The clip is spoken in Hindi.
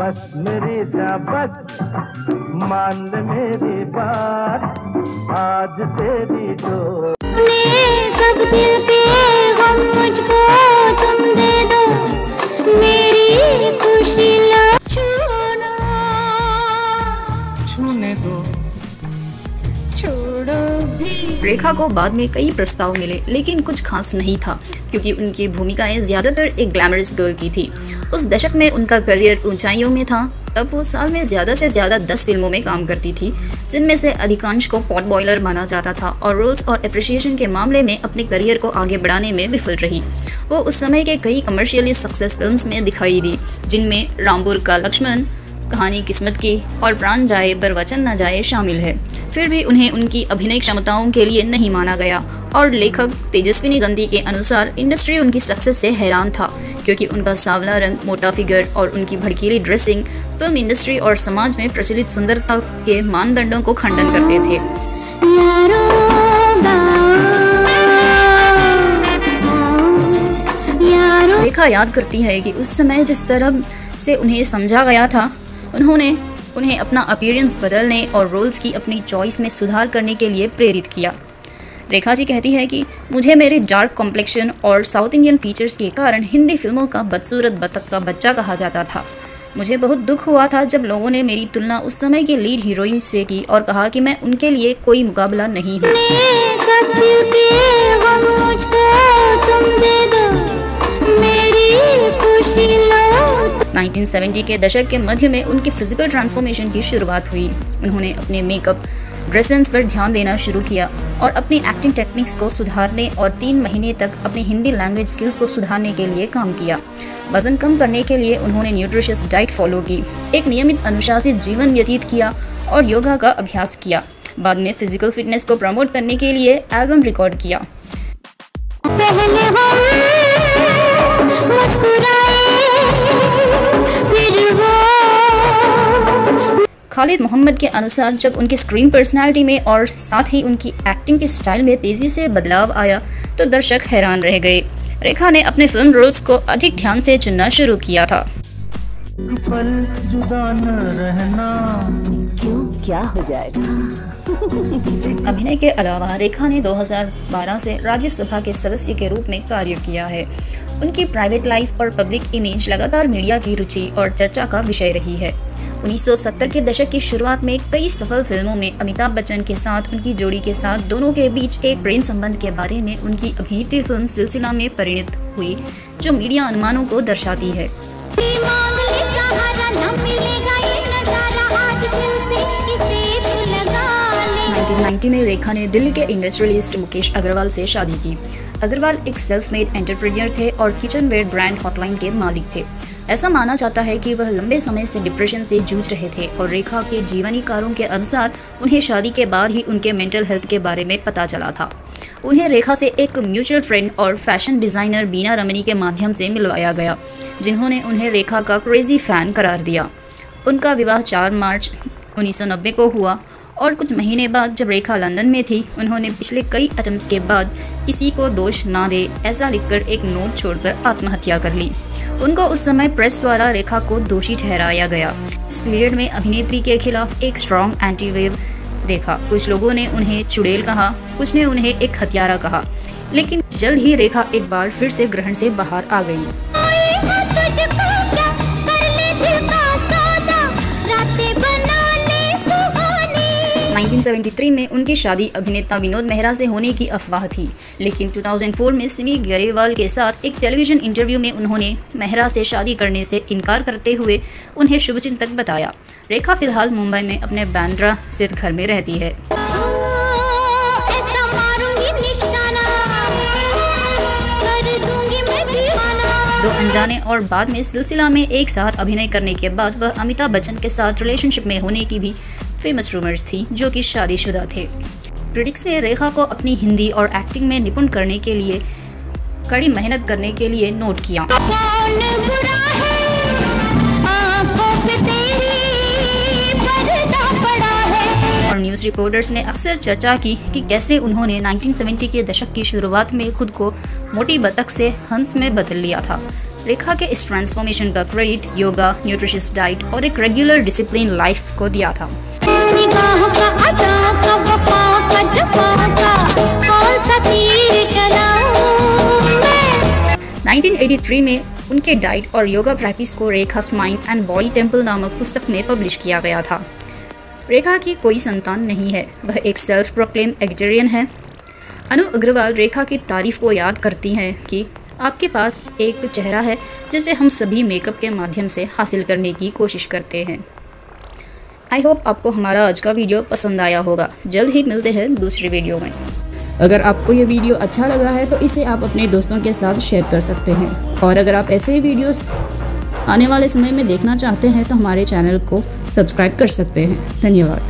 बस मेरी जा बस मान ले मेरी बात, आज तेरी डोर सब दिल के गम मुझको तुम दे दो, मेरी खुशी ला छूने दो। रेखा को बाद में कई प्रस्ताव मिले लेकिन कुछ खास नहीं था क्योंकि उनकी भूमिकाएं ज्यादातर एक ग्लैमरस गर्ल की थी। उस दशक में उनका करियर ऊंचाइयों में था। तब वो साल में ज़्यादा से ज़्यादा 10 फिल्मों में काम करती थी, जिनमें से अधिकांश को पॉट बॉयलर माना जाता था और रोल्स और एप्रिसिएशन के मामले में अपने करियर को आगे बढ़ाने में विफल रही। वो उस समय के कई कमर्शियली सक्सेस फिल्म्स में दिखाई दी, जिनमें रामपुर का लक्ष्मण, कहानी किस्मत की और प्राण जाए पर वचन न जाए शामिल है। फिर भी उन्हें उनकी अभिनय क्षमताओं के लिए नहीं माना गया और लेखक तेजस्विनी गंधी के अनुसार इंडस्ट्री उनकी सक्सेस से हैरान था क्योंकि उनका सांवला रंग, मोटा फिगर और उनकी भड़कीली ड्रेसिंग फिल्म इंडस्ट्री और समाज में प्रचलित सुंदरता के मानदंडों को खंडन करते थे। रेखा याद करती है कि उस समय जिस तरह से उन्हें समझा गया था, उन्होंने उन्हें अपना अपीयरेंस बदलने और रोल्स की अपनी चॉइस में सुधार करने के लिए प्रेरित किया। रेखा जी कहती है कि मुझे मेरे डार्क कॉम्प्लेक्शन और साउथ इंडियन फीचर्स के कारण हिंदी फिल्मों का बदसूरत बतख का बच्चा कहा जाता था। मुझे बहुत दुख हुआ था जब लोगों ने मेरी तुलना उस समय के लीड हीरोइन से की और कहा कि मैं उनके लिए कोई मुकाबला नहीं हूँ। 1970 के दशक के मध्य में उनकी फिजिकल ट्रांसफॉर्मेशन की शुरुआत हुई। उन्होंने अपने मेकअप, ड्रेस सेंस पर ध्यान देना शुरू किया और अपनी एक्टिंग टेक्निक्स को सुधारने और 3 महीने तक अपनी हिंदी लैंग्वेज स्किल्स को सुधारने के लिए काम किया। वजन कम करने के लिए उन्होंने न्यूट्रिशियस डाइट फॉलो की, एक नियमित अनुशासित जीवन व्यतीत किया और योगा का अभ्यास किया। बाद में फिजिकल फिटनेस को प्रमोट करने के लिए एल्बम रिकॉर्ड किया। खालिद मोहम्मद के अनुसार जब उनकी स्क्रीन पर्सनालिटी में और साथ ही उनकी एक्टिंग के स्टाइल में तेजी से बदलाव आया तो दर्शक हैरान रह गए। रेखा ने अपने फिल्म रोल्स को अधिक ध्यान से चुनना शुरू किया था। पल जुदा न रहना, क्यों क्या हो जाएगा। अभिनय के अलावा रेखा ने 2012 से राज्यसभा के सदस्य के रूप में कार्य किया है। उनकी प्राइवेट लाइफ और पब्लिक इमेज लगातार मीडिया की रुचि और चर्चा का विषय रही है। 1970 के दशक की शुरुआत में कई सफल फिल्मों में अमिताभ बच्चन के साथ उनकी जोड़ी के साथ दोनों के बीच एक प्रेम संबंध के बारे में उनकी अभिनीत फिल्म सिलसिला में परिणत हुई, जो मीडिया अनुमानों को दर्शाती है। 1990 में रेखा ने दिल्ली के इंडस्ट्रियलिस्ट मुकेश अग्रवाल से शादी की। अग्रवाल एक सेल्फ मेड एंटरप्रेन्योर थे और किचनवेयर ब्रांड हॉटलाइन के मालिक थे। ऐसा माना जाता है कि वह लंबे समय से डिप्रेशन से जूझ रहे थे और रेखा के जीवनीकारों के अनुसार उन्हें शादी के बाद ही उनके मेंटल हेल्थ के बारे में पता चला था। उन्हें रेखा से एक म्यूचुअल फ्रेंड और फैशन डिज़ाइनर बीना रमनी के माध्यम से मिलवाया गया, जिन्होंने उन्हें रेखा का क्रेजी फैन करार दिया। उनका विवाह 4 मार्च 1990 को हुआ और कुछ महीने बाद जब रेखा लंदन में थी, उन्होंने पिछले कई अटेम्प्ट्स के बाद किसी को दोष ना दे ऐसा लिखकर एक नोट छोड़कर आत्महत्या कर ली। उनको उस समय प्रेस द्वारा रेखा को दोषी ठहराया गया। इस पीरियड में अभिनेत्री के खिलाफ एक स्ट्रॉन्ग एंटी वेव देखा। कुछ लोगों ने उन्हें चुड़ैल कहा, कुछ ने उन्हें एक हत्यारा कहा, लेकिन जल्द ही रेखा एक बार फिर से ग्रहण से बाहर आ गई। 1973 में उनकी शादी अभिनेता विनोद मेहरा से होने की अफवाह थी, लेकिन 2004 में सिमी ग्रेवाल के साथ एक टेलीविजन इंटरव्यू में उन्होंने मेहरा से शादी करने से इनकार करते हुए उन्हें शुभचिंतक बताया। रेखा फिलहाल मुंबई में अपने बांद्रा स्थित घर में रहती है। दो अनजाने और बाद में सिलसिला में एक साथ अभिनय करने के बाद वह अमिताभ बच्चन के साथ रिलेशनशिप में होने की भी फेमस रूमर्स थी, जो कि शादीशुदा थे। क्रिटिक्स ने रेखा को अपनी हिंदी और एक्टिंग में निपुण करने के लिए कड़ी मेहनत करने के लिए नोट किया। और न्यूज़ रिपोर्टर्स ने अक्सर चर्चा की कि कैसे उन्होंने 1970 के दशक की शुरुआत में खुद को मोटी बतख से हंस में बदल लिया था। रेखा के इस ट्रांसफॉर्मेशन का क्रेडिट योगा, न्यूट्रिशियस डाइट और एक रेगुलर डिसिप्लिन लाइफ को दिया था। निगाहों का अदा का वफा का जफा का कौन सा तीर चलाऊं मैं। 1983 में उनके डाइट और योगा प्रैक्टिस को रेखा's माइंड एंड बॉडी टेम्पल नामक पुस्तक में पब्लिश किया गया था। रेखा की कोई संतान नहीं है, वह एक सेल्फ प्रोक्लेम वेजिटेरियन है। अनु अग्रवाल रेखा की तारीफ को याद करती हैं कि आपके पास एक चेहरा है जिसे हम सभी मेकअप के माध्यम से हासिल करने की कोशिश करते हैं। आई होप आपको हमारा आज का वीडियो पसंद आया होगा। जल्द ही मिलते हैं दूसरी वीडियो में। अगर आपको ये वीडियो अच्छा लगा है तो इसे आप अपने दोस्तों के साथ शेयर कर सकते हैं, और अगर आप ऐसे ही वीडियोस आने वाले समय में देखना चाहते हैं तो हमारे चैनल को सब्सक्राइब कर सकते हैं। धन्यवाद।